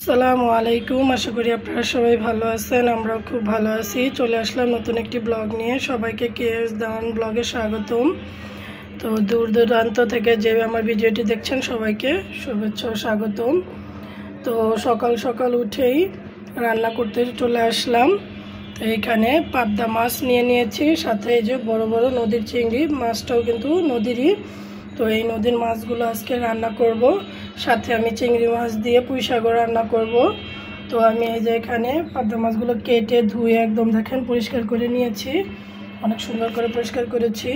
আসসালামু আলাইকুম। আশা করি আপনারা সবাই ভালো আছেন। আমরাও খুব ভালো আছি। চলে আসলাম নতুন একটি ব্লগ নিয়ে। সবাইকে কেএস দাওয়ান ব্লগে স্বাগতম। তো দূর দূরান্ত থেকে যে আমার ভিডিওটি দেখছেন সবাইকে শুভেচ্ছা ও স্বাগতম। তো সকাল সকাল উঠেই রান্না করতে চলে আসলাম। তো এইখানে পাবদা মাছ নিয়ে নিয়েছি, সাথে এই যে বড় বড় নদীর চিংড়ি মাছটাও কিন্তু নদীরই। তো এই নদীর মাছগুলো আজকে রান্না করব। সাথে আমি চিংড়ি মাছ দিয়ে পুঁই শাক রান্না করব। তো আমি এই যে এখানে পাবদা মাছগুলো কেটে ধুয়ে একদম দেখেন পরিষ্কার করে নিয়েছি। অনেক সুন্দর করে পরিষ্কার করেছি,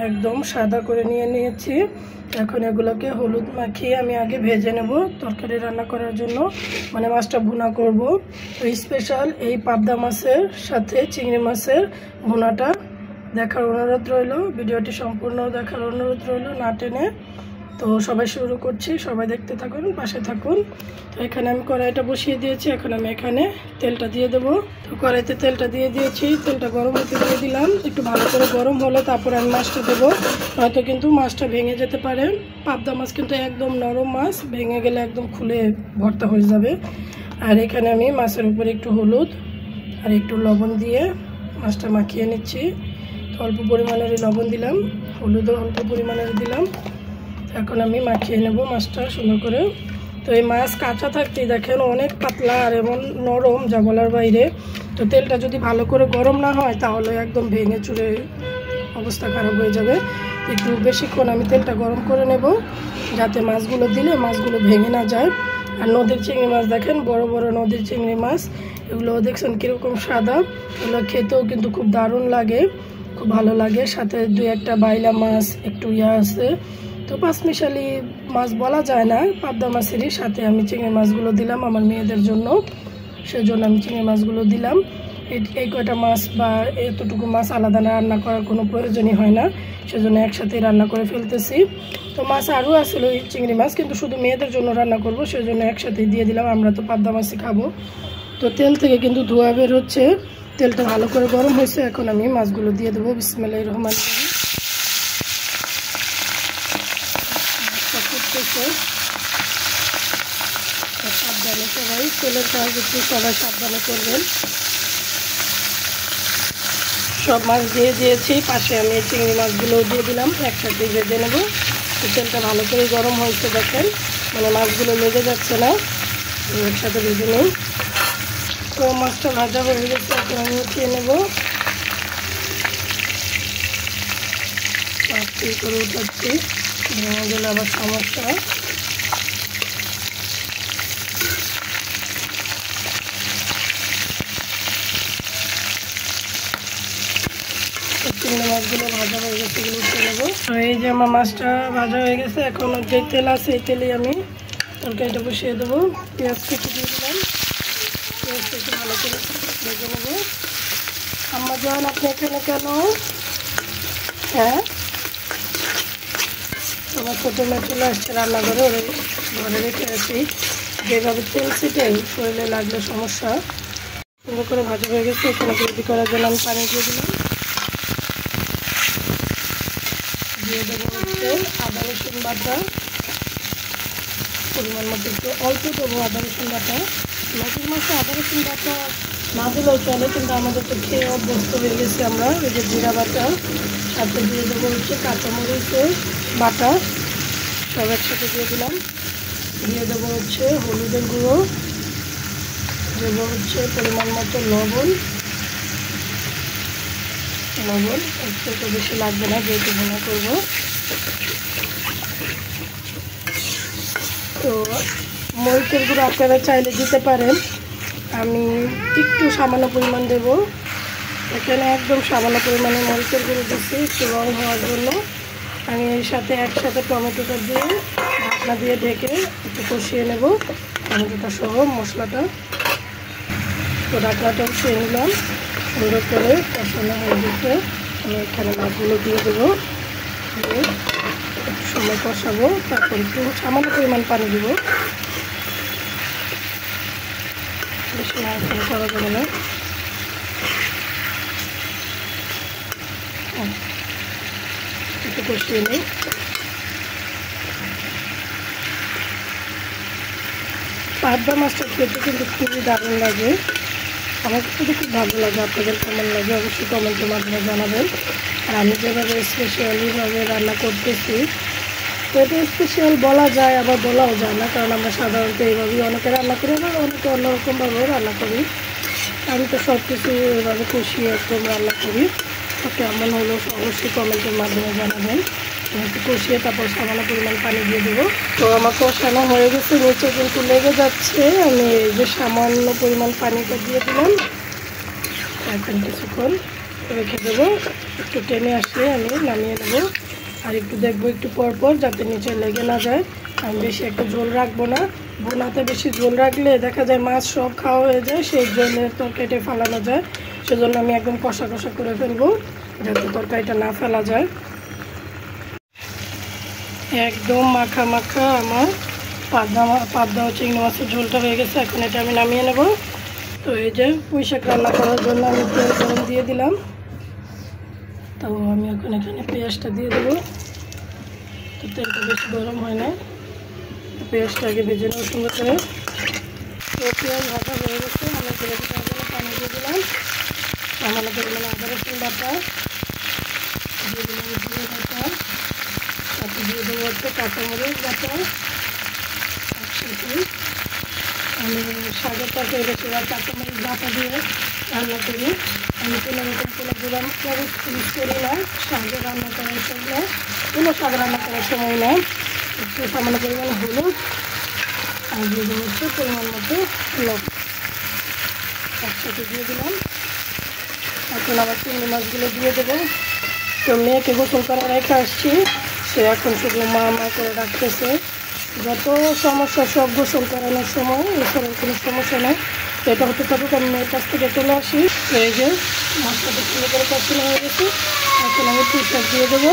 একদম সাদা করে নিয়েছি। এখন এগুলোকে হলুদ মাখিয়ে আমি আগে ভেজে নেব তরকারি রান্না করার জন্য, মানে মাছটা ভুনা করব। তো স্পেশাল এই পাবদা মাছের সাথে চিংড়ি মাছের ভুনাটা দেখার অনুরোধ রইল, ভিডিওটি সম্পূর্ণ দেখার অনুরোধ রইল না টেনে। তো সবাই শুরু করছি, সবাই দেখতে থাকুন, পাশে থাকুন। তো এখানে আমি কড়াইটা বসিয়ে দিয়েছি। এখন আমি এখানে তেলটা দিয়ে দেবো। তো কড়াইতে তেলটা দিয়ে দিয়েছি, তেলটা গরম হতে দিয়ে দিলাম। একটু ভালো করে গরম হলে তারপর আমি মাছটা দেবো, হয়তো কিন্তু মাছটা ভেঙে যেতে পারে। পাবদা মাছ কিন্তু একদম নরম মাছ, ভেঙে গেলে একদম খুলে ভর্তা হয়ে যাবে। আর এখানে আমি মাছের উপরে একটু হলুদ আর একটু লবণ দিয়ে মাছটা মাখিয়ে নিচ্ছি। অল্প পরিমাণের লবণ দিলাম, হলুদও অল্প পরিমাণের দিলাম। এখন আমি মাখিয়ে নেব মাছটা সুন্দর করে। তো এই মাছ কাঁচা থাকতেই দেখেন অনেক পাতলা আর এমন নরম যা বলার বাইরে। তো তেলটা যদি ভালো করে গরম না হয় তাহলে একদম ভেঙে চুরে অবস্থা খারাপ হয়ে যাবে। একটু বেশিক্ষণ আমি তেলটা গরম করে নেব, যাতে মাছগুলো দিলে মাছগুলো ভেঙে না যায়। আর নদীর চিংড়ি মাছ দেখেন, বড় বড় নদীর চিংড়ি মাছ, এগুলো দেখছেন কীরকম সাদা। এগুলো খেতেও কিন্তু খুব দারুণ লাগে, খুব ভালো লাগে। সাথে দুই একটা বাইলা মাছ একটু আছে। তো পাঁচমিশালি মাছ বলা যায় না, পাবদা মাছেরই সাথে আমি চিংড়ি মাছগুলো দিলাম আমার মেয়েদের জন্য, সেজন্য আমি চিংড়ি মাছগুলো দিলাম। এই কয়টা মাছ বা এতটুকু মাছ আলাদা রান্না করার কোনো প্রয়োজনই হয় না, সেজন্য একসাথেই রান্না করে ফেলতেছি। তো মাছ আরও আসছিল ওই চিংড়ি মাছ, কিন্তু শুধু মেয়েদের জন্য রান্না করব, সেজন্য একসাথেই দিয়ে দিলাম। আমরা তো পাবদা মাছই খাবো। তো তেল থেকে কিন্তু ধোঁয়া বের হচ্ছে, তেলটা ভালো করে গরম হয়েছে। এখন আমি মাছগুলো দিয়ে দেবো। বিসমিল্লাহির রহমানির রহিম। সাবধানে সবাই, তেলের কাজ একটু সবাই সাবধানে করবেন। সব মাছ দিয়ে দিয়েছি, পাশে আমি চিংড়ি মাছগুলো দিয়ে দিলাম, একসাথে ভেজে নেব। তো তেলটা ভালো করে গরম হয়েছে দেখেন, মানে মাছগুলো লেগে যাচ্ছে না, একসাথে ভেজে নিই। তো মাছটা ভাজা হয়ে গেছে, এখন আমি উঠিয়ে নেব। আস্তে করে উঠাচ্ছি, ভেঙে গেলে আবার সমস্যা। চিংড়ি মাছগুলো ভাজা হয়ে গেছে, এগুলো উঠে নেবো। তো এই যে আমার মাছটা ভাজা হয়ে গেছে, এখন যে তেল আছে এই তেলেই আমি তরকারিটা বসিয়ে দেবো। পেঁয়াজ কেটে দিয়ে দিলাম, পেঁয়াজটা একটু ভালো করে ভেজে নেবো। আম্মা জান আপনি এখানে কেন? হ্যাঁ, তোমার ছোটো মেয়ে চলে আসছে রান্নাঘরে, ওরে ঘরে রেখে আছি। যেভাবে তেল ছিটে শরীরে লাগলে সমস্যা। সুন্দর করে ভাজা হয়ে গেছে, এখানে গ্রেভি করার জন্য আমি পানি দিয়ে দিলাম। দিয়ে দেবো হচ্ছে আদা রসুন বাটা, পরিমাণ মতো একটু অল্প দেবো আদা রসুন বাটা। নদীর মাছে আদা রসুন বাটা না দিলেও চলে, কিন্তু আমাদের তো খেয়ে অভ্যস্ত হয়ে গেছি আমরা। ওই যে জিরা বাটা, সাথে দিয়ে দেবো হচ্ছে কাঁচামরিচের বাটা, সব একসাথে দিয়ে দিলাম। দিয়ে দেবো হচ্ছে হলুদের গুঁড়ো, দেবো হচ্ছে পরিমাণ মতো লবণ। লবণ একটু বেশি লাগবে না, যেহেতু ভুনা করবো। তো মরিচের গুঁড়ো আপনারা চাইলে দিতে পারেন, আমি একটু সামান্য পরিমাণ দেব। এখানে একদম সামান্য পরিমাণে মরিচের গুঁড়ো দিচ্ছি একটু রং হওয়ার জন্য। আমি এর সাথে একসাথে টমেটোটা দিয়ে ঢাকনা দিয়ে ঢেকে একটু কষিয়ে নেব, টমেটোটা সহ মশলাটা। তো ঢাকনাটা উঠিয়ে নিলাম, সুন্দর করে কষানো হয়ে গেছে। আমি এখানে মাছগুলো দিয়ে দেবো, দিয়ে একটু সময় কষাবো, তারপর একটু সামান্য পরিমাণ পানি দেবো, বেশি না করা যাবে না। একটু কষিয়ে নিই। পাবদা মাছটা খেতে কিন্তু খুবই দারুণ লাগে, আমার কাছে খুব ভালো লাগে। আপনাদের কেমন লাগে অবশ্যই কমেন্টের মাধ্যমে জানাবেন। আর আমি যেভাবে স্পেশালিভাবে রান্না করতেছি, তো এটা স্পেশাল বলা যায় আবার বলাও যায় না, কারণ আমরা সাধারণত এইভাবেই অনেকে রান্না করি, আবার অনেকে অন্যরকমভাবেও রান্না করি। আমি তো সব কিছু এভাবে কষিয়ে একদম রান্না করি। তো কেমন হলো অবশ্যই কমেন্টের মাধ্যমে জানাবেন। একটু কষিয়ে তারপর সামান্য পরিমাণ পানি দিয়ে দেবো। তো আমার কষানো হয়ে গেছে, নিচে কিন্তু লেগে যাচ্ছে। আমি এই যে সামান্য পরিমাণ পানিটা দিয়ে দিলাম, এখন কিছুক্ষণ রেখে দেবো। একটু টেনে আসলে আমি নামিয়ে নেবো। আর একটু দেখবো একটু পরপর যাতে নিচে লেগে না যায়। আমি বেশি একটা ঝোল রাখবো না, বোনাতে বেশি ঝোল রাখলে দেখা যায় মাছ সব খাওয়া হয়ে যায়, সেই জলের তরকারিটা ফেলানো যায়। সেজন্য আমি একদম কষা কষা করে ফেলবো যাতে তরকারিটা না ফেলা যায়। একদম মাখা মাখা আমার পাবদা চিংড়ি মাছের ঝোলটা হয়ে গেছে। এখন এটা আমি নামিয়ে নেব। তো এই যে পুঁই শাক রান্না করার জন্য আমি তেল গরম দিয়ে দিলাম। তো আমি এখন এখানে পেঁয়াজটা দিয়ে দেবো। তো তেলটা বেশি গরম হয় না, পেঁয়াজটা আগে ভেজে নেব সুন্দর করে। তো পেঁয়াজ ভাজা হয়ে গেছে, আমি গ্রেভিটার জন্য পানি দিয়ে দিলাম। সামান্য পরিমাণে আদা রসুন বাটা দিয়ে দিলাম, জিরে বাটা, তারপর দিয়ে দেবো হচ্ছে কাঁচামরিচ বাটা। একসাথে আমি শাকের তরকারি বেশিরভাগ কাঁচামরিচ বাটা দিয়ে রান্না করি। আমি কোনো রকম কোনো গুঁড়াম ইউজ করি না শাকে রান্না করার সময়, কোনো শাক রান্না করার সময় না। একটু সামান্য পরিমাণ হলুদ আর দিয়ে দেবো হচ্ছে পরিমাণ মতো লবণ, একসাথে দিয়ে দিলাম। এখন আবার চিংড়ি মাছগুলো দিয়ে দেবো। তো মেয়েকে গোসল করে রেখে আসছি, সে এখন শুধু মা মা করে রাখতেছে। যত সমস্যা সব গোসল করানোর সময়, এছাড়াও কোনো সমস্যা নেই। তো এটা হতে থাকুক, আমি মেয়ের কাছ থেকে চলে আসি। তো এই যে মশলাটা সুন্দর করে কষানো হয়ে গেছে, এখন আমি পুঁই শাক দিয়ে দেবো।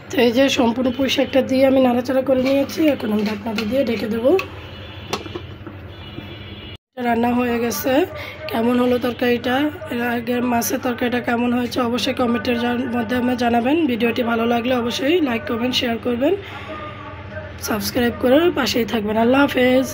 তো এই যে সম্পূর্ণ পুঁই শাকটা দিয়ে আমি নাড়াচাড়া করে নিয়েছি, এখন আমি ঢাকনাটা দিয়ে ঢেকে দেবো। রান্না হয়ে গেছে। কেমন হলো তরকারিটা, এর আগের মাছের তরকারিটা কেমন হয়েছে অবশ্যই কমেন্টের মাধ্যমে জানাবেন। ভিডিওটি ভালো লাগলে অবশ্যই লাইক করবেন, শেয়ার করবেন, সাবস্ক্রাইব করে পাশেই থাকবেন। আল্লাহ হাফেজ।